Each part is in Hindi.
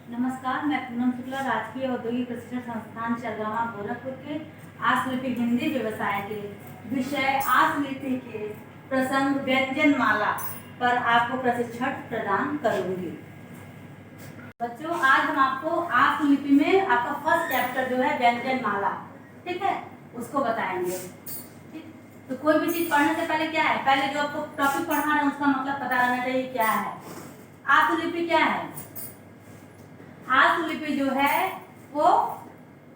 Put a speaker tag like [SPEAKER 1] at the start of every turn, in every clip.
[SPEAKER 1] नमस्कार, मैं पूनम शुक्ला, राजकीय औद्योगिक प्रशिक्षण संस्थान चरगावा गोरखपुर के आशुलिपि हिंदी व्यवसाय के विषय आशुलिपि के प्रसंग व्यंजन माला पर आपको प्रशिक्षण प्रदान करूंगी। बच्चों, आज हम आपको आशुलिपि में आपका फर्स्ट चैप्टर जो है व्यंजन माला, ठीक है, उसको बताएंगे। तो कोई भी चीज पढ़ने से पहले क्या है, पहले जो आपको टॉपिक पढ़ा है उसका मतलब पता रहना चाहिए क्या है। आशुलिपि क्या है? आशुलिपि जो है वो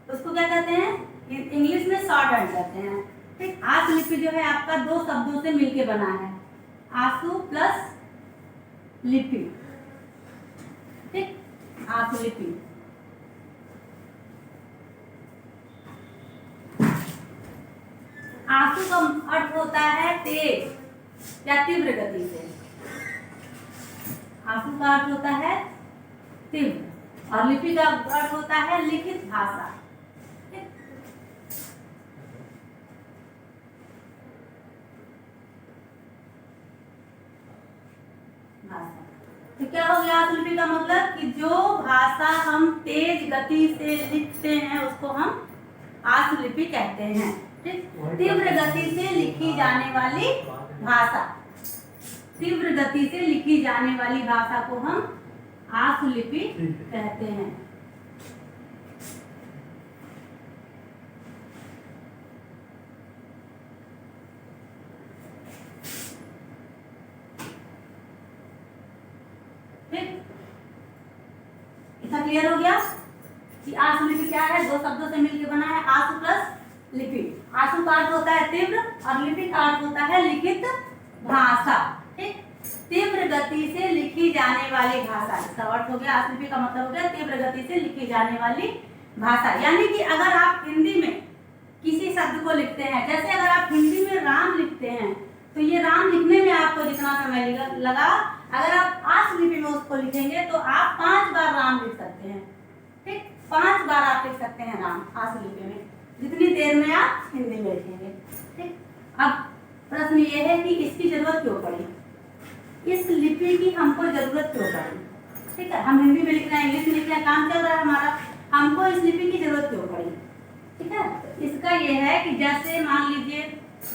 [SPEAKER 1] उसको क्या कहते हैं, इंग्लिश में शॉर्ट हैंड कहते हैं। ठीक, आशुलिपि जो है आपका दो शब्दों से मिलके बना है, आशु प्लस लिपि। ठीक, आशुलिपि। आशु का अर्थ होता है तेज या तीव्र गति से। आशु का अर्थ होता है तीव्र और लिपि का अर्थ होता है लिखित भाषा। तो क्या हो गया आशुलिपि का मतलब कि जो भाषा हम तेज गति से लिखते हैं उसको हम आशुलिपि कहते हैं। ठीक, तीव्र गति से लिखी जाने वाली भाषा, तीव्र गति से लिखी जाने वाली भाषा को हम आशुलिपि कहते हैं। ठीक, इतना क्लियर हो गया कि आशुलिपि क्या है? दो शब्दों से मिलकर बना है, आशु प्लस लिपि। आशु का अर्थ होता है तीव्र और लिपि का अर्थ होता है लिखित भाषा। ठीक, तीव्र गति से लिखी जाने वाली भाषा, इसका अर्थ हो गया आशुलिपि का मतलब हो गया तीव्र गति से लिखी जाने वाली भाषा। यानी कि अगर आप हिंदी में किसी शब्द को लिखते हैं, जैसे अगर आप हिंदी में राम लिखते हैं तो ये राम लिखने में आपको जितना समय लगा, अगर आप आशुलिपि में उसको लिखेंगे तो आप 5 बार राम लिख सकते हैं। ठीक, 5 बार आप लिख सकते हैं राम आशुलिपि में, जितनी देर में आप हिंदी में लिखेंगे। ठीक, अब प्रश्न ये है कि इसकी जरूरत क्यों पड़ी, इस लिपि की हमको जरूरत क्यों पड़ी? ठीक है, हम हिंदी में लिख रहे हैं, इंग्लिश में लिख रहे हैं, काम चल रहा है हमारा, हमको इस लिपि की जरूरत क्यों पड़ी? ठीक है, तो इसका ये है कि जैसे मान लीजिए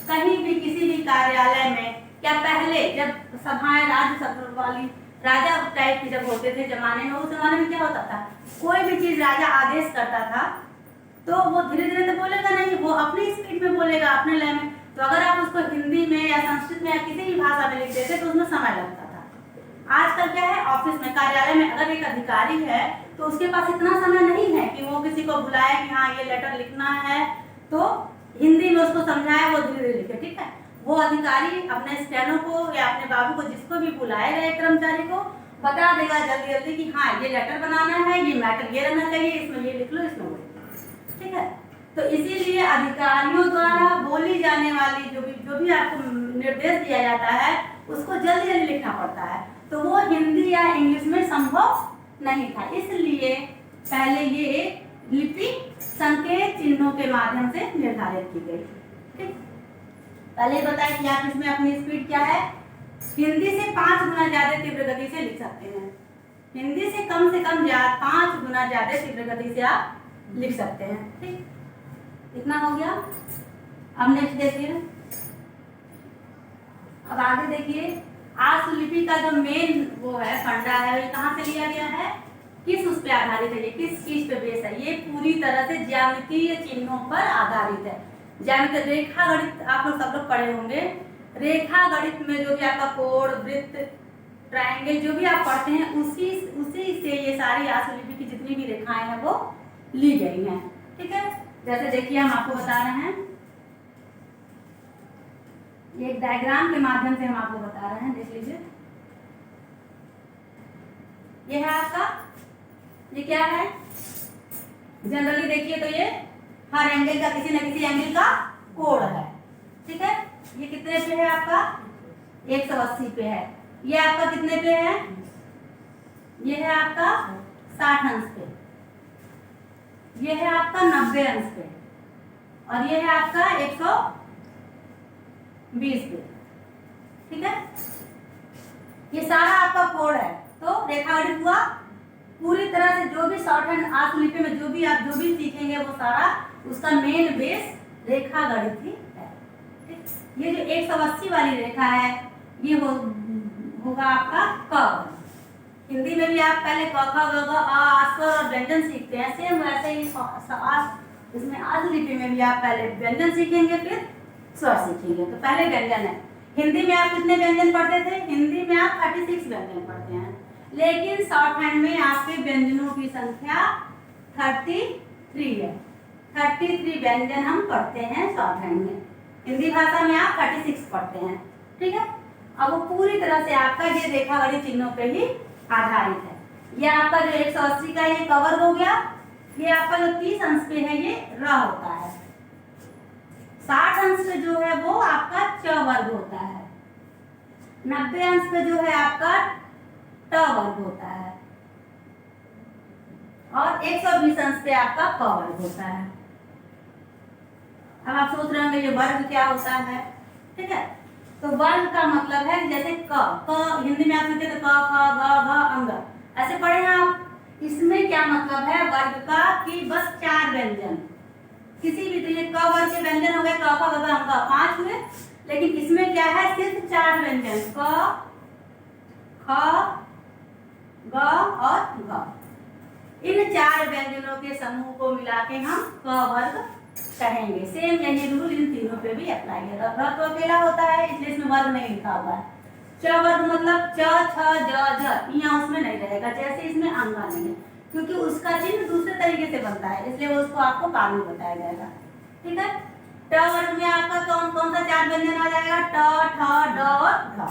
[SPEAKER 1] कहीं भी किसी भी कार्यालय में, क्या पहले जब सभाएं राज्य वाली राजा टाइप की जब होते थे जमाने में, उस जमाने में क्या होता था, कोई भी चीज राजा आदेश करता था तो वो धीरे धीरे तो बोलेगा नहीं, वो अपनी स्पीड में बोलेगा, अपने लय में। तो अगर आप उसको हिंदी में या संस्कृत में या किसी भी भाषा में लिख देते तो उसमें समय लगता था। आजकल क्या है, ऑफिस में, कार्यालय में अगर एक अधिकारी है तो उसके पास इतना समय नहीं है कि वो किसी को बुलाए कि हाँ ये लेटर लिखना है तो हिंदी में उसको समझाए, वो धीरे धीरे लिखे। ठीक है, वो अधिकारी अपने स्टेनो को या अपने बाबू को, जिसको भी बुलाएगा एक कर्मचारी को, बता देगा जल्दी जल्दी कि हाँ ये लेटर बनाना है, ये मैटर ये रहना चाहिए, इसमें ये लिख लो, इसमें वो। ठीक है, तो इसीलिए अधिकारियों द्वारा बोली जाने वाली जो भी आपको निर्देश दिया जाता है उसको जल्दी जल्दी लिखना पड़ता है, तो वो हिंदी या इंग्लिश में संभव नहीं था। इसलिए पहले ये लिपि संकेत चिन्हों के माध्यम से निर्धारित की गई। ठीक, पहले बताया कि आप इसमें अपनी स्पीड क्या है, हिंदी से 5 गुना ज्यादा तीव्र गति से लिख सकते हैं, हिंदी से कम 5 गुना ज्यादा तीव्र गति से आप लिख सकते हैं। ठीक, इतना हो गया। अब नेक्स्ट देखिए, अब आगे देखिए, आशुलिपि का जो मेन वो है, फंडा है, ये कहाँ से लिया गया है, किस उस पे आधारित है, ये किस चीज पे बेस है, ये पूरी तरह से ज्यामितीय चिन्हों पर आधारित है। ज्यामितीय रेखा गणित आप लोग सब लोग पढ़े होंगे, रेखा गणित में जो भी आपका कोण, वृत्त, ट्रायंगल जो भी आप पढ़ते हैं उसी से ये सारी आशुलिपि की जितनी भी रेखाएं हैं वो ली गई हैं। ठीक है, जैसे देखिए हम आपको बता रहे हैं, ये एक डायग्राम के माध्यम से हम आपको बता रहे हैं, देख लीजिए। ये है आपका, ये क्या है, जनरली देखिए तो ये हर एंगल का किसी न किसी एंगल का कोण है। ठीक है, ये कितने पे है आपका, 180 पे है। ये आपका कितने पे है, ये है आपका 60 अंश पे, ये है आपका 90 अंश पे, और ये है आपका 120 पे। ठीक है, ये सारा आपका कोण है, तो रेखा गणित हुआ पूरी तरह से जो भी शॉर्ट हैंड आसु लिपि में जो भी सीखेंगे वो सारा उसका मेन बेस रेखा गणित ही है। ठीक, ये जो 180 वाली रेखा है ये होगा आपका क। हिंदी में भी आप पहले क ख ग घ आ स्वर और व्यंजन सीखते हैं, सेम वैसे ही इसमें आसु लिपि में भी आप पहले व्यंजन सीखेंगे फिर स्वर सीखेंगे। तो पहले व्यंजन है। हिंदी में आप कितने व्यंजन पढ़ते थे? हिंदी में आप 36 व्यंजन पढ़ते हैं, लेकिन शॉर्ट हैंड में आपके व्यंजनों की संख्या 33 है। 33 व्यंजन हम पढ़ते हैं शॉर्ट हैंड में। हिंदी भाषा में आप 36 पढ़ते हैं। ठीक है, अब वो पूरी तरह से आपका ये रेखागणित चिन्हों पे ही आधारित है। ये आपका जो 180 का ये कवर हो गया, ये आपका जो 30 अंश पे है ये र होता है, 60 अंश पे जो है वो आपका च वर्ग होता है, 90 अंश पे जो है आपका ट वर्ग होता है और 120 अंश पे आपका क वर्ग होता है। अब आप सोच रहे होंगे ये वर्ग क्या होता है। ठीक है, तो वर्ग का मतलब है जैसे क हिंदी में आप सुनते थे क ख ग घ अंग, ऐसे पढ़े हैं आप। इसमें क्या मतलब है वर्ग का कि बस 4 व्यंजन किसी भी, तो ये क वर्ग के व्यंजन हो गए क ख ग घ अंग 5 हुए, लेकिन इसमें क्या है सिर्फ 4 व्यंजन क ख ग और घ। इन 4 व्यंजनों के समूह को मिला के हम क वर्ग कहेंगे। सेम यही रूल इन तीनों पे भी अप्लाई है। र तो अकेला होता है इसलिए इसमें वर्ग नहीं लिखा हुआ है। च वर्ग मतलब च छ ज झ, यहाँ उसमें नहीं रहेगा, जैसे इसमें अंगा नहीं है क्योंकि उसका चिन्ह दूसरे तरीके से बनता है, इसलिए वो उसको आपको बाद में बताया जाएगा। ठीक है, ट वर्ग में आपका कौन कौन सा 4 व्यंजन आ जाएगा? ट ठ ड और ढ।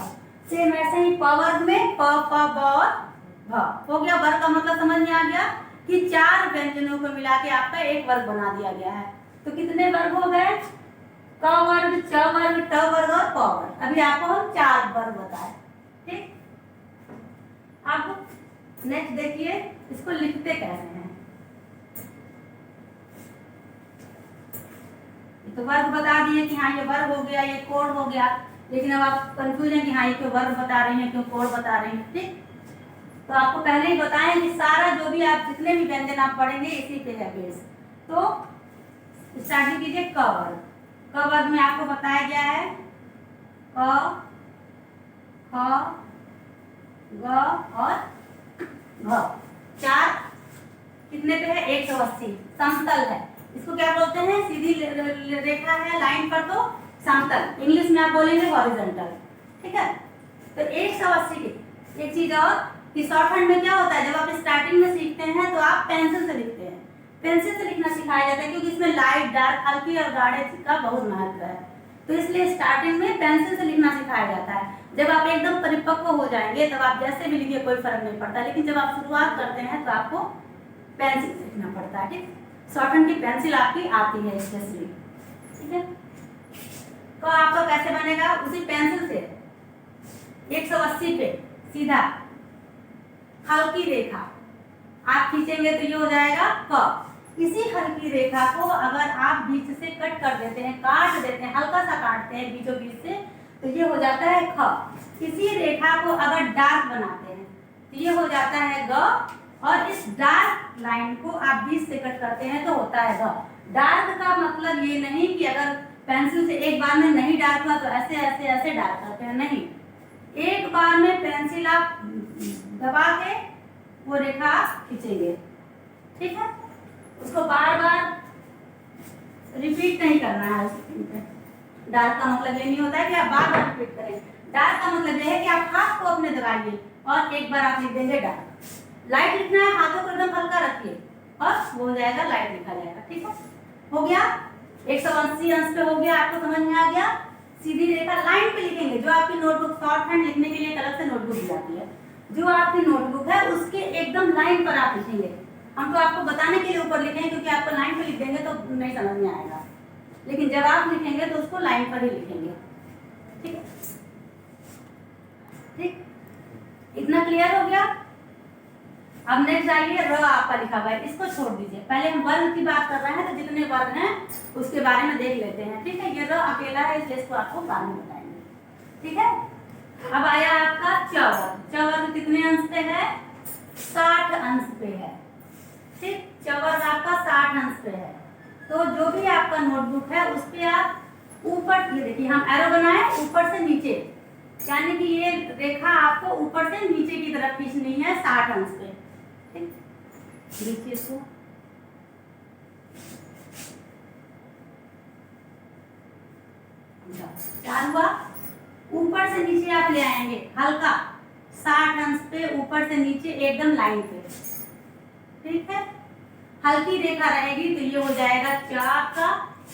[SPEAKER 1] सेम ऐसे ही प वर्ग में प फ ब और भ हो गया। वर्ग का मतलब समझ में आ गया कि 4 व्यंजनों को मिला के आपका एक वर्ग बना दिया गया है। तो कितने वर्ग हो गए? क वर्ग, च वर्ग, ट वर्ग और प वर्ग। अभी आपको हम 4 वर्ग बताए। ठीक, अब नेक्स्ट देखिए इसको लिखते कैसे हैं। तो वर्ग बता दिए कि हाँ ये वर्ग हो गया, ये कोड हो गया, लेकिन अब आप कंफ्यूज हैं कि हाँ ये क्यों वर्ग बता रहे हैं, क्यों कोड बता रहे हैं। ठीक, तो आपको पहले ही बताएं कि सारा जो भी आप जितने भी व्यंजन आप पढ़ेंगे इसी पे है बेस। तो स्टार्टिंग कीजिए क वर्ग। क वर्ग में आपको बताया गया है क ख ग और घ। 4 कितने पे है? 180। समतल है, इसको क्या बोलते हैं? सीधी रेखा है लाइन पर तो समतल, इंग्लिश में आप बोलेंगे हॉरिजॉन्टल। ठीक है, तो 180 की एक चीज और कि शॉर्ट हैंड में क्या होता है, जब आप स्टार्टिंग में सीखते हैं तो आप पेंसिल से लिखते हैं। पेंसिल से लिखना सिखाया जाता है क्योंकि इसमें लाइट डार्क हल्की और गाढ़े का बहुत महत्व है, तो इसलिए स्टार्टिंग में पेंसिल से लिखना सिखाया जाता है। जब आप एकदम परिपक्व हो जाएंगे तब आप जैसे भी लिखिए कोई फर्क नहीं पड़ता, लेकिन जब आप शुरुआत करते हैं तो आपको पेंसिल से लिखना पड़ता है। ठीक, शॉर्ट हैंड की पेंसिल आपकी आती है स्पेशली। ठीक है, तो आपका कैसे बनेगा? उसी पेंसिल से 180 पे सीधा हल्की रेखा आप खींचेंगे तो ये हो जाएगा क। इसी हल्की रेखा को अगर आप बीच से कट कर देते हैं, काट देते हैं, हल्का सा काटते हैं बीचों बीच से, तो ये हो जाता है ख। इसी रेखा को अगर डार्क बनाते हैं तो ये हो जाता है ग, और इस डार्क लाइन को आप बीच से कट करते हैं तो होता है ग। डार्क का मतलब ये नहीं कि अगर पेंसिल से एक बार में नहीं डार्क हुआ तो ऐसे ऐसे ऐसे डार्क करते हैं, नहीं, एक बार में पेंसिल आप दबा के वो रेखा खींचेंगे। ठीक है, उसको बार बार रिपीट नहीं करना है। डार्क का मतलब ये नहीं होता है कि आप बार बार रिपीट करें। डार्क का मतलब ये है कि आप हाथ को अपने दबाइए और एक बार आप लिख देंगे डार्क। लाइट लिखना है, हाथों को एकदम हल्का रखिए और वो हो जाएगा लाइट लिखा जाएगा। ठीक है, हो गया 180 अंश पे हो गया, आपको समझ में आ गया। सीधी रेखा लाइन पे लिखेंगे। जो आपकी नोटबुक शॉर्ट हैंड लिखने के लिए एक अलग से नोटबुक दी जाती है, जो आपकी नोटबुक है उसके एकदम लाइन पर आप लिखेंगे। हम तो आपको बताने के लिए ऊपर लिखेंगे क्योंकि आपको लाइन पे लिख देंगे तो नहीं समझ में आएगा, लेकिन जब आप लिखेंगे तो उसको लाइन पर ही लिखेंगे। ठीक है, ठीक, इतना क्लियर हो गया। अब नेक्स्ट आइए र आपका लिखा हुआ है, इसको छोड़ दीजिए। पहले हम वर्ग की बात कर रहे हैं तो जितने वर्ग हैं उसके बारे में देख लेते हैं। ठीक है, ये र अकेला है इसलिए इसको आपको बाद में बताएंगे। ठीक है, अब आया आपका च वर्ग। च वर्ग कितने अंश पे है? 60 अंश पे है। ठीक, चौवर्ग आपका 60 अंश पे है। तो जो भी आपका नोटबुक है उस पे आप ऊपर, ये देखिए हम एरो बनाए ऊपर से नीचे, यानी कि ये रेखा आपको ऊपर से नीचे की तरफ खींचनी है 60 अंश पे। ठीक, देखिए इसको, क्या हुआ, ऊपर से नीचे आप ले आएंगे हल्का 60 अंश पे, ऊपर से नीचे एकदम लाइन पे। ठीक है, हल्की रेखा रहेगी तो ये हो जाएगा 4 का,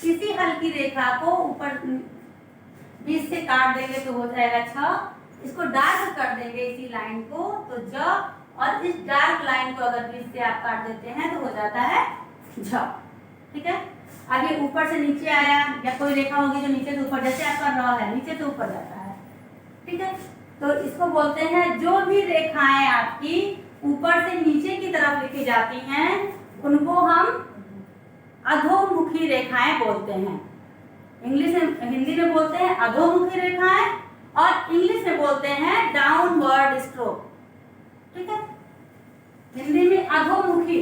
[SPEAKER 1] इसी हल्की रेखा को ऊपर 20 से काट देंगे तो हो जाएगा 6, इसको डार्क कर देंगे इसी लाइन को तो ज, और इस डार्क लाइन को अगर 20 से आप काट देते हैं तो हो जाता है झ। ठीक है, आगे ऊपर से नीचे आया, या कोई रेखा होगी जो नीचे से ऊपर, जैसे आपका र है नीचे से ऊपर जाता है। ठीक है, तो इसको बोलते हैं, जो भी रेखाएं आपकी ऊपर से नीचे की तरफ लिखी जाती हैं उनको हम अधोमुखी रेखाएं बोलते हैं। इंग्लिश में, हिंदी में बोलते हैं अधोमुखी रेखाएं, और इंग्लिश में बोलते हैं डाउनवर्ड स्ट्रोक। ठीक है, हिंदी में अधोमुखी,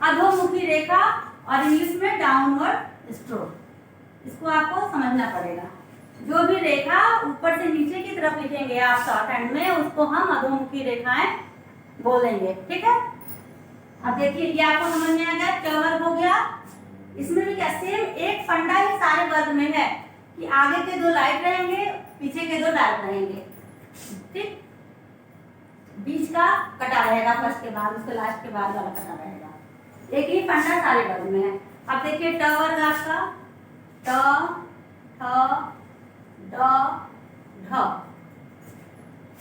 [SPEAKER 1] अधोमुखी रेखा, और इंग्लिश में डाउनवर्ड स्ट्रोक। इसको आपको समझना पड़ेगा। जो भी रेखा ऊपर से नीचे की तरफ लिखेंगे आप शॉर्ट हैंड में, उसको हम अधोमुखी रेखाएं बोलेंगे। ठीक है, अब देखिए ये आपको समझ में आ गया, चौवर्ग हो गया। इसमें भी क्या सेम एक फंडा ही सारे वर्ग में है कि आगे के 2 लाइट रहेंगे, पीछे के 2 डार्क रहेंगे। ठीक, बीच का कटा रहेगा फर्स्ट के बाद, उसके लास्ट के बाद वाला कटा रहेगा। एक ही फंडा सारे वर्ग में है। अब देखिए ट वर्ग आपका ट, ठ, ड, ढ,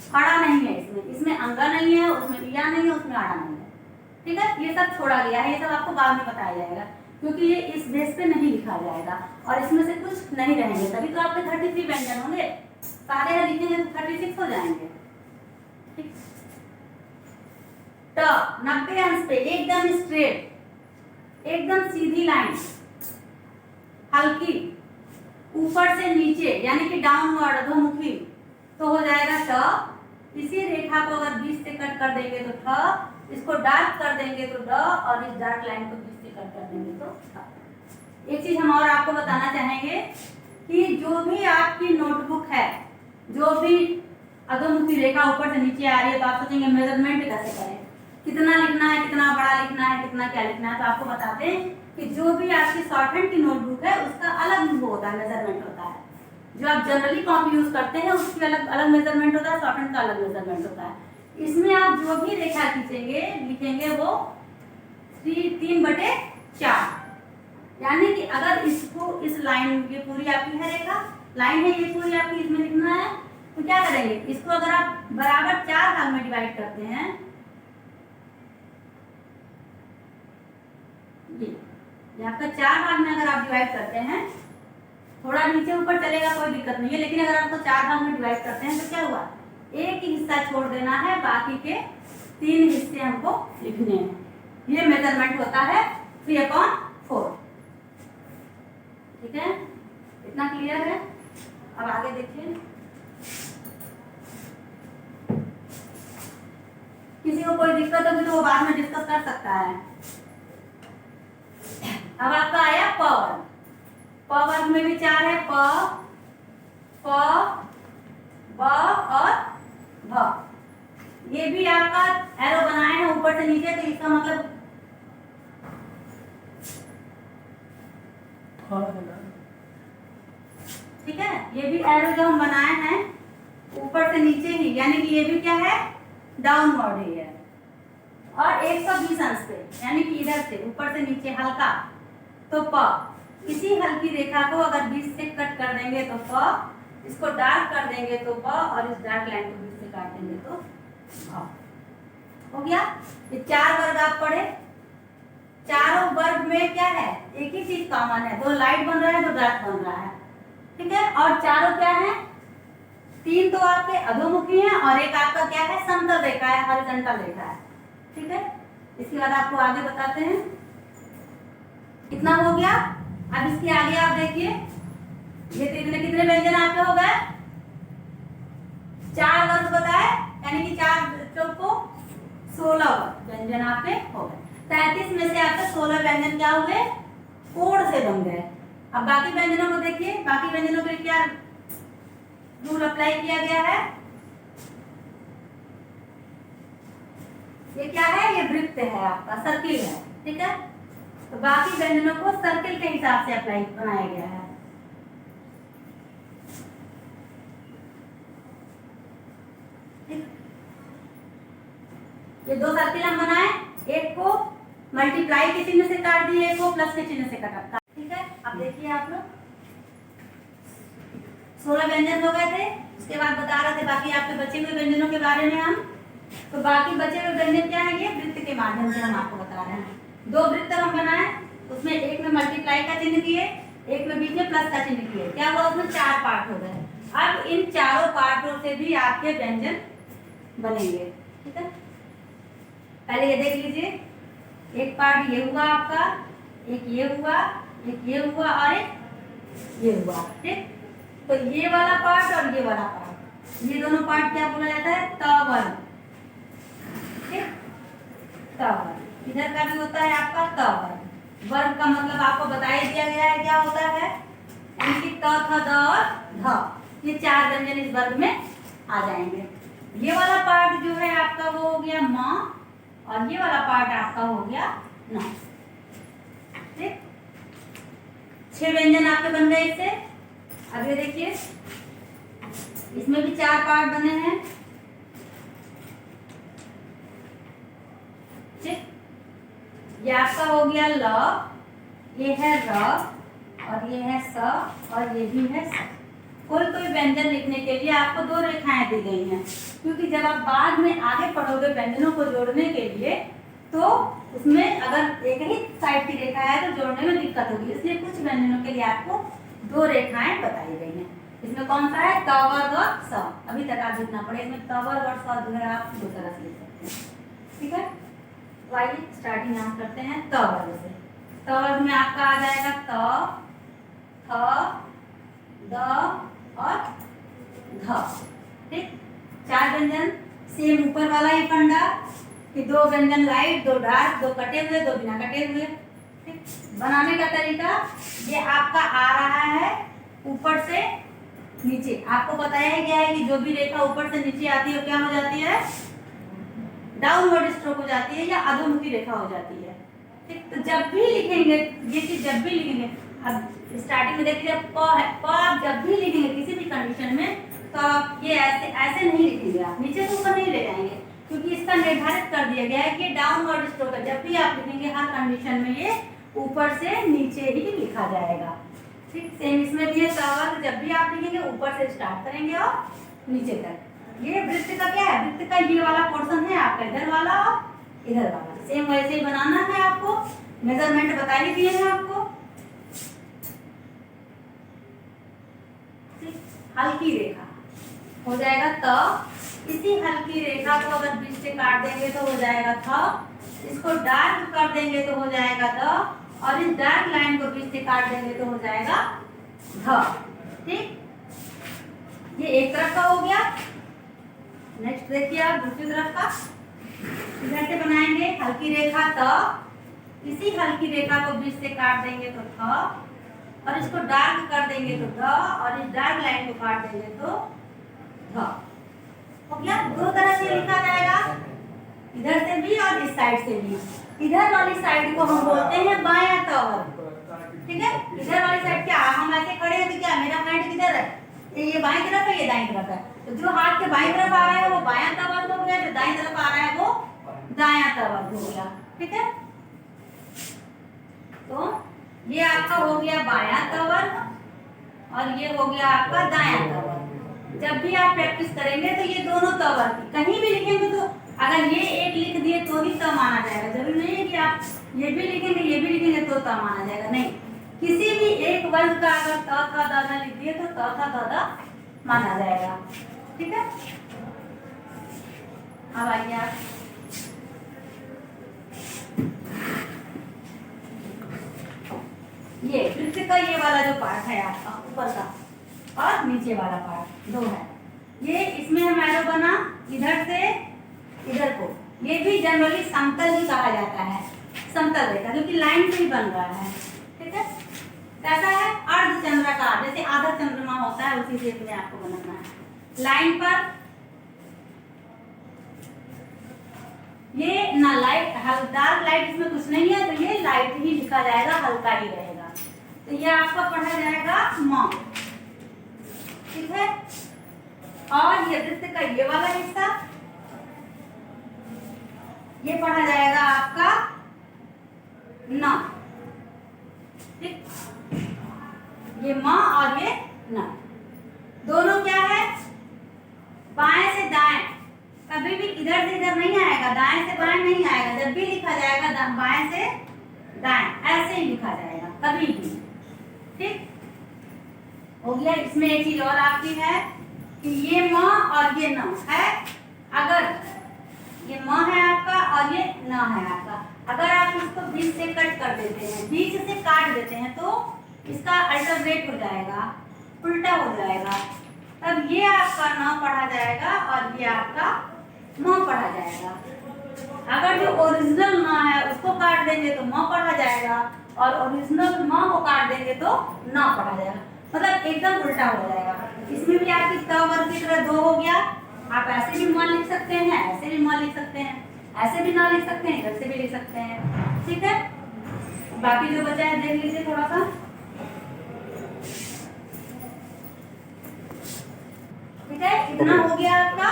[SPEAKER 1] खड़ा नहीं है इसमें, इसमें अंगा नहीं है, उसमें इया नहीं है, उसमें आड़ा नहीं है। ठीक है, ये सब छोड़ा गया है, ये सब आपको बाद में बताया जाएगा क्योंकि ये इस बेस पे नहीं लिखा जाएगा और इसमें से कुछ नहीं रहेंगे, तभी तो आपके 33 व्यंजन होंगे। सारे लिखेंगे तो 36 हो जाएंगे। ठीक, ट 90 अंश पे, एकदम स्ट्रेट, एकदम सीधी लाइन, हल्की ऊपर से नीचे यानी कि डाउनवर्ड अधोमुखी, तो हो जाएगा ट। इसी रेखा को अगर 20 से कट कर देंगे तो ठ, इसको डार्क कर देंगे तो ड, और इस डार्क लाइन को 20 से कट कर देंगे तो ठ। एक चीज हम और आपको बताना चाहेंगे कि जो भी आपकी नोटबुक है, जो भी अधोमुखी रेखा ऊपर से नीचे आ रही है, तो आप सोचेंगे मेजरमेंट कैसे करें, कितना लिखना है, कितना बड़ा लिखना है, कितना क्या लिखना है। तो आपको बताते हैं कि जो भी आपकी शॉर्ट हैंड की नोटबुक है उसका अलग वो होता है, मेजरमेंट होता है। जो आप जनरली कॉपी यूज करते हैं उसकी अलग अलग मेजरमेंट होता है, शॉर्ट हैंड का अलग मेजरमेंट होता है। इसमें आप जो भी रेखा खींचेंगे लिखेंगे वो 3/4, यानी कि अगर इसको इस लाइन, ये पूरी आपकी है रेखा लाइन है, ये पूरी आपकी इसमें लिखना है, तो क्या करेंगे, इसको अगर आप बराबर 4 भाग में डिवाइड करते हैं, ये आपका 4 भाग में अगर आप डिवाइड करते हैं, थोड़ा नीचे ऊपर चलेगा कोई दिक्कत नहीं है, लेकिन अगर आपको 4 भाग में डिवाइड करते हैं तो क्या हुआ, एक ही हिस्सा छोड़ देना है, बाकी के 3 हिस्से हमको लिखने हैं। ये मेजरमेंट होता है 3/4। ठीक है, इतना क्लियर है। अब आगे देखिए, किसी को कोई दिक्कत होगी तो वो बाद में डिस्कस कर सकता है। अब आपका आया प वर्ग। प वर्ग में भी 4 है, प, प, ब और भ। ये भी आपका एरो बनाए हैं ऊपर से नीचे, तो इसका मतलब ठीक है, ये भी एरो जो हम बनाए हैं ऊपर से नीचे ही, यानी कि ये भी क्या है, डाउनवर्ड ही है। और 120 अंश पे, यानी कि इधर से ऊपर से नीचे हल्का, तो प। इसी हल्की रेखा को अगर 20 से कट कर देंगे तो प, इसको डार्क कर देंगे तो प, और इस डार्क लाइन को 20 से काट देंगे तो भ। हो गया। ये 4 वर्ग आप पढ़े, चारों वर्ग में क्या है, एक ही चीज कॉमन है, 2 लाइट बन रहा है, 2 डार्क बन रहा है। ठीक है, और चारों क्या है, 3 तो आपके अधोमुखी हैं और एक आपका क्या है, समतल रेखा है, हॉरिजॉन्टल रेखा है। ठीक है, इसके बाद आपको आगे बताते हैं। कितना हो गया। अब इसके आगे आप देखिए, ये कितने कितने व्यंजन आपके हो गए? 4 वर्ग बताए, यानी कि 4 को 16 व्यंजन आपके हो गए। 33 में से आपके 16 व्यंजन क्या हुए? कोड से बन गए। अब बाकी व्यंजनों को देखिए, बाकी व्यंजनों के लिए क्या रूल अप्लाई किया गया है? ये क्या है? ये वृत्त है आपका, सर्किल है, ठीक है। तो बाकी व्यंजनों को सर्किल के हिसाब से अप्लाई बनाया गया है। ये 2 सर्किल हम बनाए, एक को मल्टीप्लाई के चिन्ह से काट दिए, एक को प्लस के चिन्ह से काटा, ठीक है। अब देखिए आप लोग 16 व्यंजन हो गए थे। उसके बाद बता रहे थे बाकी आपके बचे हुए व्यंजनों के बारे में हम। तो बाकी बचे हुए व्यंजन क्या है? ये वृत्त के माध्यम से हम आपको बता रहे हैं। 2 वृत्त हम बनाए, उसमें एक में मल्टीप्लाई का चिन्ह किए, एक में बीच में प्लस का चिन्ह किए। क्या हुआ? उसमें 4 पार्ट हो गए। अब इन चारों पार्टों से भी आपके व्यंजन बनेंगे, ठीक है। पहले ये देख लीजिए, एक पार्ट ये हुआ आपका, एक ये हुआ, एक ये हुआ और एक ये हुआ, ठीक। तो ये वाला पार्ट और ये वाला पार्ट, ये दोनों पार्ट क्या बोला जाता है? तवर्ग, ठीक। तवर्ग इधर का भी होता है आपका तवर्ग। वर्ग का मतलब आपको बता ही दिया गया है क्या होता है, यानी कि त, थ, द और ध, ये 4 व्यंजन इस वर्ग में आ जाएंगे। ये वाला पार्ट जो है आपका वो हो गया म, और ये वाला पार्ट आपका हो गया न, ठीक। 6 व्यंजन आपके बन गए इससे। अब ये देखिए, इसमें भी 4 पार्ट बने हैं, ठीक। ये आपका हो गया ल, ये है र, और ये है स, और ये भी है स। कोई कोई व्यंजन लिखने के लिए आपको 2 रेखाएं दी गई हैं, क्योंकि जब आप बाद में आगे पढ़ोगे व्यंजनों को जोड़ने के लिए, तो उसमें अगर एक ही साइड की रेखा है तो जोड़ने में दिक्कत होगी। इसलिए कुछ व्यंजनों के लिए आपको 2 रेखाएं बताई गई हैं। इसमें कौन सा है? त वर्ग और स। अभी तक आप जितना पढ़े, इसमें त वर्ग और स जो है आप 2 तरह से लिख सकते हैं, ठीक है। तो आइए स्टार्टिंग यहाँ करते हैं त वर्ग से। त वर्ग में आपका आ जाएगा त, थ, द और ध, ठीक। 4 व्यंजन, सेम ऊपर वाला ही फंडा कि 2 व्यंजन लाइट, 2 डार्क, 2 कटे हुए, 2 बिना कटे हुए, ठीक। बनाने का तरीका ये आपका आ रहा है ऊपर से नीचे। आपको बताया गया है कि जो भी रेखा ऊपर से नीचे आती है क्या हो जाती है? डाउनवर्ड स्ट्रोक हो जाती है या अधोमुखी रेखा हो जाती है, ठीक। तो जब भी लिखेंगे ये चीज, जब भी लिखेंगे, अब स्टार्टिंग में देखिए प है, प आप जब भी लिखेंगे किसी भी कंडीशन में, तो आप ये ऐसे ऐसे नहीं लिखेंगे, आप नीचे से ऊपर नहीं ले जाएंगे, क्योंकि इसका निर्धारित कर दिया गया है कि डाउनवर्ड स्ट्रोक है। जब भी आप लिखेंगे हर कंडीशन में ये ऊपर से नीचे ही लिखा जाएगा, ठीक। सेम इसमें भी है तवर्ग, जब भी आप लिखेंगे ऊपर से स्टार्ट करेंगे और नीचे तक। ये वृत्त का क्या है? वृत्त का ये वाला पोर्शन है आपका, इधर वाला और इधर वाला, सेम वैसे ही बनाना है आपको। मेजरमेंट बता ही दिए हैं आपको, ठीक। हल्की रेखा हो जाएगा त, इसी हल्की रेखा को अगर बीच से काट देंगे तो हो जाएगा थ, इसको डार्क कर देंगे तो हो जाएगा द, और इस डार्क लाइन को बीच से काट देंगे तो हो जाएगा ध, ठीक। ये एक तरफ का हो गया। नेक्स्ट देखिए आप दूसरी तरफ का, इधर से बनाएंगे हल्की रेखा त, इसी हल्की रेखा को बीच से काट देंगे तो थ, और इसको डार्क कर देंगे तो ध, और इस डार्क लाइन को काट देंगे तो ध। हो गया। 2 तरह से लिखा जाएगा, इधर से भी और इस साइड से भी। इधर वाली साइड को हम बोलते हैं बायां तवर्ग, ठीक है। इधर वाली साइड क्या, हम ऐसे खड़े हैं तो क्या मेरा हैंड किधर है? ये बाईं तरफ है, ये दाईं तरफ है। तो जो हाथ के बाईं तरफ आ रहा है वो बायां तवर्ग हो गया, जो दाईं तरफ आ रहा है वो दायां तवर्ग हो गया, ठीक है। तो ये आपका हो गया बायां तवर्ग, और ये हो गया आपका दायां तवर्ग। जब भी आप प्रैक्टिस करेंगे तो ये दोनों तवर्ग कहीं भी लिखेंगे तो अगर ये एक लिख दिए तो ही त माना जाएगा। जरूरी नहीं है कि आप ये भी लिखेंगे ये भी लिखेंगे तो त माना जाएगा, नहीं। किसी भी एक वर्ग का अगर त था दादा लिख दिए तो त था दादा माना जाएगा, ठीक है। अब आइए आप ये वृत्त का ये वाला जो पार्ट है आपका ऊपर का और नीचे वाला पार्ट दो है, ये इसमें हम एरो बना इधर से इधर को, ये भी जनरली समतल ही कहा जाता है, समतल रेखा क्योंकि लाइन से ही बन रहा है। ठीक है, कैसा है अर्धचंद्राकार, जैसे आधा चंद्रमा होता है उसी शेप में आपको बनाना है। लाइन पर ये ना लाइट डार्क लाइट इसमें कुछ नहीं है तो ये लाइट ही लिखा जाएगा, हल्का ही रहेगा। तो ये आपका पढ़ा जाएगा म। ठीक है, और ये वृत्त का ये वाला हिस्सा ये पढ़ा जाएगा आपका न। ठीक, ये म और ये न, दोनों क्या है बाएं से दाएं, कभी भी इधर से इधर नहीं आएगा, दाएं से बाएं नहीं आएगा। जब भी लिखा जाएगा बाएं से दाएं ऐसे ही लिखा जाएगा कभी भी। ठीक हो गया। इसमें एक चीज और आपकी है कि ये म और ये न है, अगर ये म है आपका और ये न है आपका, अगर आप इसको बीच से कट कर देते हैं, बीच से काट देते हैं तो इसका अल्टरनेट हो जाएगा, उल्टा हो जाएगा, तब ये आपका न पढ़ा जाएगा और ये आपका म पढ़ा जाएगा। अगर जो ओरिजिनल म है उसको काट देंगे तो म पढ़ा जाएगा और ओरिजिनल म को काट देंगे तो न पढ़ा जाएगा, मतलब एकदम उल्टा हो जाएगा। इसमें भी आपकी त वर्ग की तरह दो हो गया, आप ऐसे भी म लिख सकते हैं, ऐसे भी म लिख सकते हैं, ऐसे भी ना लिख सकते हैं, इधर से भी लिख सकते हैं। ठीक है, बाकी जो बचा है देख लीजिए थोड़ा सा। ठीक है, इतना हो गया आपका।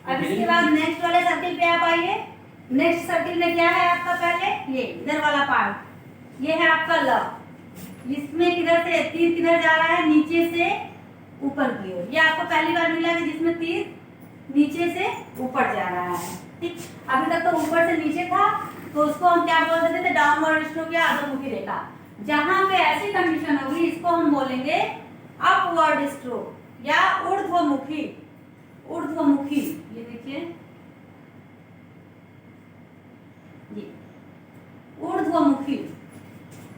[SPEAKER 1] अब इसके बाद नेक्स्ट वाले सर्किल पे आप आइए। नेक्स्ट सर्किल में क्या है आपका, पहले ये इधर वाला पार्ट, ये है आपका ल। इसमें किधर से तीर किधर जा रहा है, नीचे से ऊपर की ओर। ये आपको पहली बार मिला कि जिसमें तीर नीचे से ऊपर जा रहा है। ठीक, अभी तक तो ऊपर से नीचे था तो उसको हम क्या बोल देते थे, डाउनवर्ड स्ट्रोक या अधोमुखी रेखा। जहां पे ऐसी कंडीशन होगी इसको हम बोलेंगे अपवर्ड स्ट्रोक या ऊर्ध्वमुखी। ऊर्ध्वमुखी, ये देखिए ये ऊर्ध्वमुखी,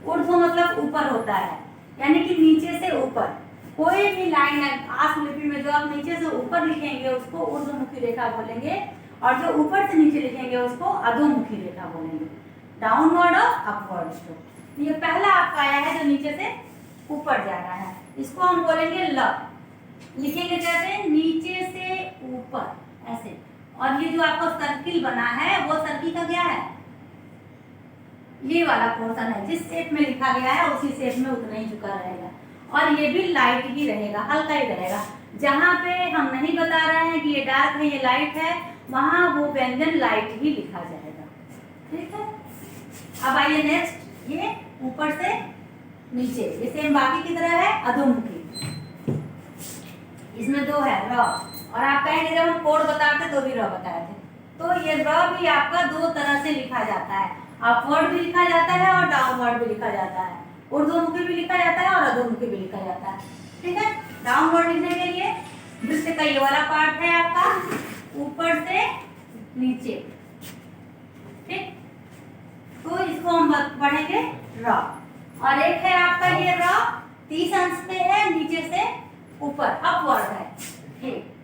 [SPEAKER 1] ऊर्ध्व मतलब ऊपर होता है, यानी कि नीचे से ऊपर। कोई भी लाइन है आस लिपि में जो आप नीचे से ऊपर लिखेंगे उसको ऊर्ध्वमुखी रेखा बोलेंगे, और जो ऊपर से नीचे लिखेंगे उसको अधोमुखी रेखा बोलेंगे। डाउनवर्ड और अपवर्ड स्ट्रोक। ये पहला आपका आया है जो नीचे से ऊपर जा रहा है, इसको हम बोलेंगे ल। लिखेंगे कैसे, नीचे से ऊपर ऐसे। और ये जो आपका सर्किल बना है वो सर्किल का क्या है, ये वाला पोर्शन है, जिस शेप में लिखा गया है उसी शेप में उतना ही झुका रहेगा, और ये भी लाइट ही रहेगा, हल्का ही रहेगा। जहां पे हम नहीं बता रहे हैं कि ये डार्क है ये लाइट है, वहां वो व्यंजन लाइट ही लिखा जाएगा। ठीक है, अब आइए नेक्स्ट, ये ऊपर से नीचे, ये सेम बाकी की तरह है अधोमुखी। इसमें दो है र, और आप कहेंगे जब हम कोड बताते तो भी र बताए थे, तो ये र भी आपका दो तरह से लिखा जाता है, अपवर्ड भी लिखा जाता है और डाउनवर्ड भी लिखा जाता है, ऊर्ध्वमुखी भी लिखा जाता है और अधोमुखी भी लिखा जाता है। ठीक है, डाउनवर्ड लिखने के लिए वृत्त का ये वाला पार्ट है आपका ऊपर से नीचे। ठीक, तो इसको हम पढ़ेंगे र। और एक है आपका ये र 30 अंश पे है, नीचे से ऊपर अपवर्ड है। ठीक,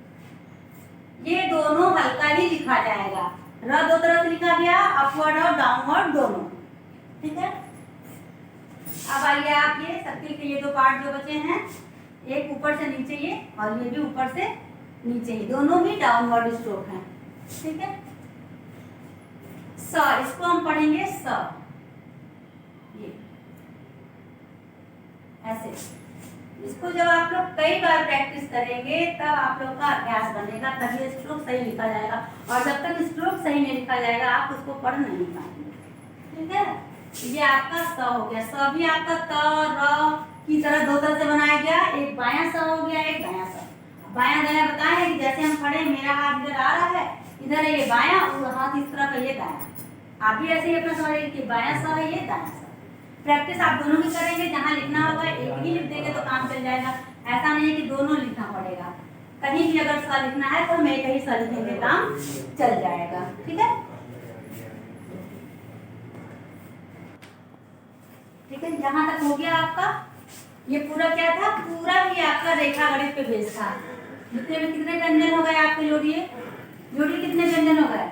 [SPEAKER 1] ये दोनों हल्का ही लिखा जाएगा। र दो तरह से लिखा गया, अपवर्ड और डाउनवर्ड दोनों। ठीक है, अब आइए आप ये सर्किल के ये दो पार्ट जो बचे हैं, एक ऊपर से नीचे ये और ये भी ऊपर से नीचे ही, दोनों ही डाउनवर्ड स्ट्रोक हैं। ठीक है, स, इसको हम पढ़ेंगे स, ये ऐसे। इसको जब आप लोग कई बार प्रैक्टिस करेंगे तब आप लोग का अभ्यास बनेगा, तभी स्ट्रोक सही लिखा जाएगा, और जब तक स्ट्रोक सही नहीं लिखा जाएगा आप उसको पढ़ नहीं पाएंगे। ठीक है, ये आपका स हो गया। स भी आपका त र की तरह दो तरह से बनाया गया, एक बायां स हो गया, एक दायां स। बायां दायां बताए हैं कि जैसे हम खड़े, मेरा हाथ इधर आ रहा है, इधर है ये बायां और हाथ इस तरफ है ये दायां। आप भी ऐसे ही अपना समझिए कि बायां स है ये दायां स। प्रैक्टिस आप दोनों ही करेंगे, जहाँ लिखना होगा एक ही लिख देंगे तो काम चल जाएगा। ऐसा नहीं है कि दोनों लिखना पड़ेगा, कहीं भी अगर स लिखना है तो हम एक ही स लिखेंगे, काम चल जाएगा। ठीक है, ठीक है, यहाँ तक हो गया आपका। ये पूरा क्या था, पूरा ही आपका रेखा गणित पे बेस था। जितने में कितने व्यंजन हो गए आपके, जोड़िए जोड़िए, कितने व्यंजन हो गए?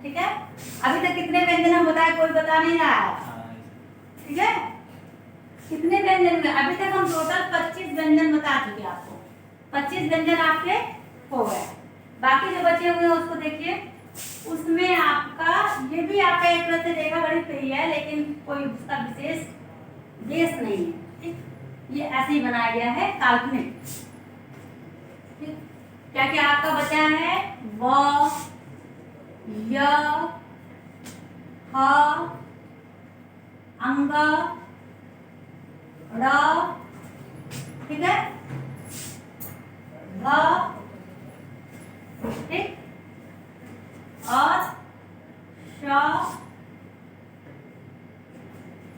[SPEAKER 1] ठीक है, अभी तक कितने व्यंजन हम बताए, कोई बता नहीं रहा है। ठीक है, कितने व्यंजन हुए अभी तक? हम टोटल 25 व्यंजन बता चुके आपको। 25 व्यंजन आपके हो गए। बाकी जो बचे हुए हैं उसको देखिए, उसमें आपका ये भी आपका एक तरह से रेखा गणित पे ही है, लेकिन कोई उसका विशेष बेस नहीं है। ठीक, ये ऐसे ही बनाया गया है, काल्पनिक। ठीक, क्या क्या आपका बचा है? व, य, ह, अंग, र, ठीक है, ध, ठीक, और श,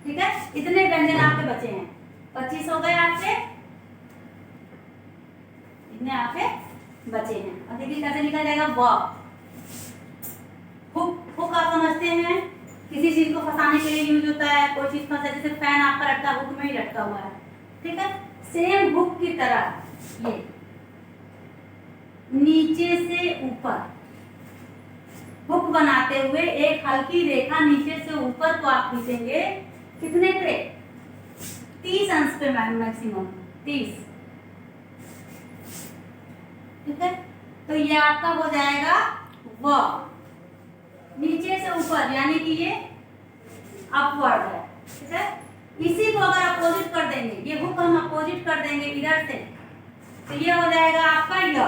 [SPEAKER 1] ठीक है। इतने व्यंजन आपके बचे हैं, 25 हो गए आपके, इतने आपके बचे हैं। और देखिए कैसे लिखा जाएगा, व। हुक, हुक आप समझते हैं, किसी चीज को फंसाने के लिए यूज होता है। कोई चीज फंसा, जैसे फैन आपका लटका हुक में ही लटका हुआ है, ठीक है। सेम हुक की तरह ये नीचे से ऊपर हुक बनाते हुए एक हल्की रेखा नीचे से ऊपर को आप खींचेंगे, कितने पे? 30 अंश पे मैक्सिमम 30, ठीक है। तो ये आपका हो जाएगा व, नीचे से ऊपर, यानी कि ये अपवर्ड है, ठीक है। इसी को अगर अपोजिट कर देंगे, ये हुक हम अपोजिट कर देंगे इधर से, तो ये हो जाएगा आपका य,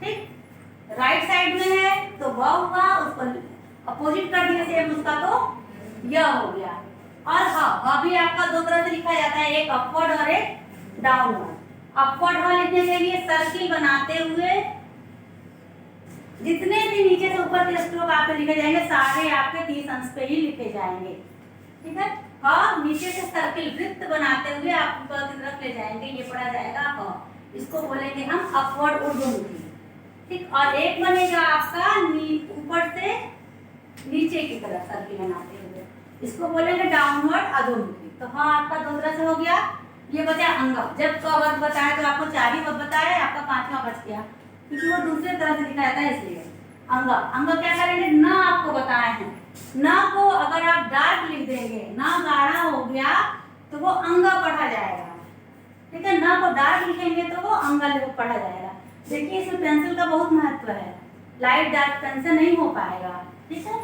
[SPEAKER 1] ठीक। राइट साइड में है तो व हुआ, उसको अपोजिट कर दिया सेम उसका, तो य हो गया। और ह भी आपका दो तरह से लिखा जाता है, एक अपवर्ड और एक डाउनवर्ड। अपवर्ड ह लिखने के लिए सर्किल बनाते हुए जितने भी नीचे से ऊपर के स्ट्रोक आपके लिखे जाएंगे, सारे आपके 30 अंश पे ही लिखे जाएंगे, ठीक है। हाँ, नीचे से सर्किल वृत्त बनाते हुए आप ऊपर की तरफ ले जाएंगे, ये पढ़ा जाएगा हाँ। इसको बोलेंगे हम अपवर्ड ऊर्ध्वमुखी, ठीक। और एक बनेगा आपका ऊपर से नीचे की तरफ सर्किल बनाते हुए, इसको बोलेंगे डाउनवर्ड अधोमुखी। तो हाँ, आपका दो तरह से हो गया। ये बचा अंग, जब क वर्ग बताया तो आपको 4 ही बताया, आपका 5वां बच गया, क्योंकि वो दूसरे तरह से लिखा जाता है इसलिए। अंग, अंग क्या करेंगे, न आपको बताए हैं, न को अगर आप डार्क लिख देंगे, न गाढ़ा हो गया तो वो अंग पढ़ा जाएगा, ठीक है। न को डार्क लिखेंगे तो वो अंग पढ़ा जाएगा। देखिए इसमें पेंसिल का बहुत महत्व है, लाइट डार्क पेंसिल नहीं हो पाएगा, ठीक है।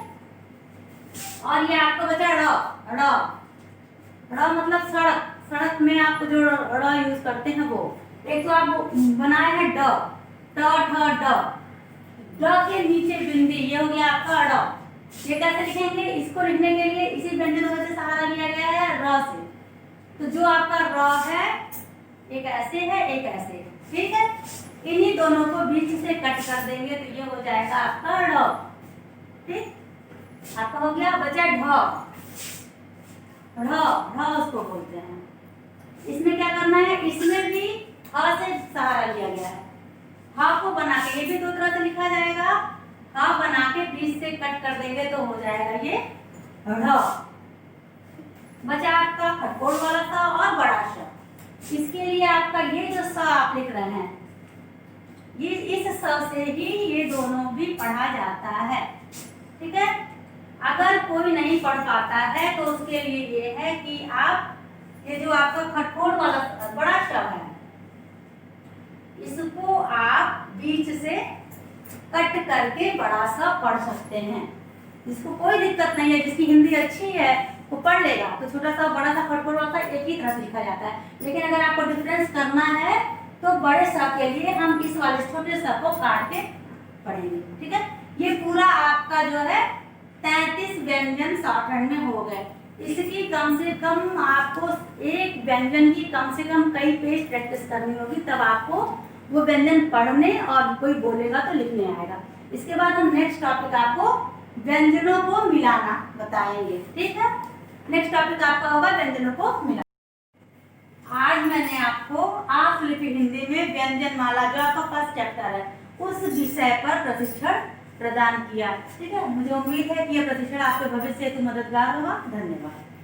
[SPEAKER 1] और ये आपको बचा र, र मतलब सड़क, सड़क में आप जो र यूज करते हैं वो। एक तो आप बनाए हैं ड, ट, ठ, ड के नीचे बिंदी, ये हो गया आपका ड। ये कैसे लिखेंगे, इसको लिखने के लिए इसी व्यंजन से सहारा लिया गया है र से। तो जो आपका र है, एक ऐसे है एक ऐसे, ठीक है। इन्हीं दोनों को बीच से कट कर देंगे तो ये हो जाएगा आपका ड, ठीक। आपका हो गया। बचा ढ, ढ उसको बोलते हैं। इसमें क्या करना है, इसमें भी ह से सहारा लिया गया है। ह को बना के, ये भी दो तरह से लिखा जाएगा, ह बना के बीच से कट कर देंगे तो हो जाएगा ये ढ। बचा आपका खटकोड़ वाला सा और बड़ा स। इसके लिए आपका ये जो स आप लिख रहे हैं, ये इस स से ही ये दोनों भी पढ़ा जाता है, ठीक है। अगर कोई नहीं पढ़ पाता है तो उसके लिए ये है कि आप ये जो आपका खटकोड़ वाला बड़ा स है, इसको आप बीच से कट करके बड़ा सा पढ़ सकते हैं। जिसको कोई दिक्कत नहीं है, जिसकी हिंदी अच्छी है वो पढ़ लेगा, तो छोटा सा बड़ा सा खटकोड़ वाला सा एक ही तरह से लिखा जाता है। लेकिन अगर आपको डिफरेंस करना है तो बड़े सा के लिए हम इस वाले छोटे सा को काट के पढ़ेंगे, ठीक है। ये पूरा आपका जो है 33 व्यंजन शॉर्टहैंड में हो गए। इसकी कम से कम आपको एक व्यंजन की कम से कम कई पेज प्रैक्टिस करनी होगी, तब आपको वो व्यंजन पढ़ने और कोई बोलेगा तो लिखने आएगा। इसके बाद हम नेक्स्ट टॉपिक आपको व्यंजनों को मिलाना बताएंगे, ठीक है। नेक्स्ट टॉपिक आपका होगा व्यंजनों को मिलाना। आज मैंने आपको आसुलिपि हिंदी में व्यंजन माला, जो आपका फर्स्ट चैप्टर है, उस विषय पर प्रशिक्षण प्रदान किया। ठीक है, मुझे उम्मीद है कि यह प्रशिक्षण आपके भविष्य हेतु मददगार होगा। धन्यवाद।